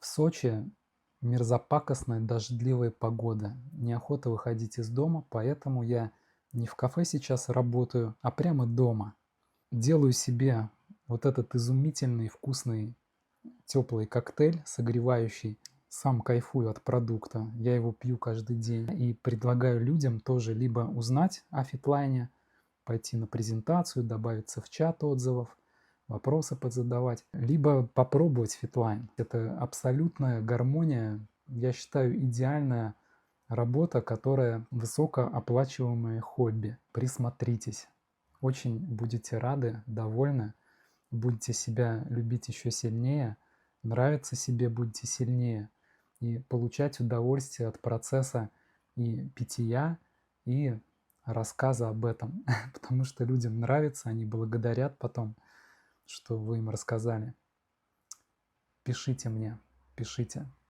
В Сочи мерзопакостная дождливая погода. Неохота выходить из дома, поэтому я не в кафе сейчас работаю, а прямо дома. Делаю себе вот этот изумительный, вкусный, теплый коктейль, согревающий. Сам кайфую от продукта. Я его пью каждый день. И предлагаю людям тоже либо узнать о фитлайне, пойти на презентацию, добавиться в чат отзывов, вопросы подзадавать, либо попробовать фитлайн. Это абсолютная гармония, я считаю, идеальная работа, которая высокооплачиваемое хобби. Присмотритесь. Очень будете рады, довольны, будете себя любить еще сильнее, нравиться себе будете сильнее и получать удовольствие от процесса и питья, и рассказа об этом, потому что людям нравится, они благодарят потом, что вы им рассказали. Пишите мне, пишите.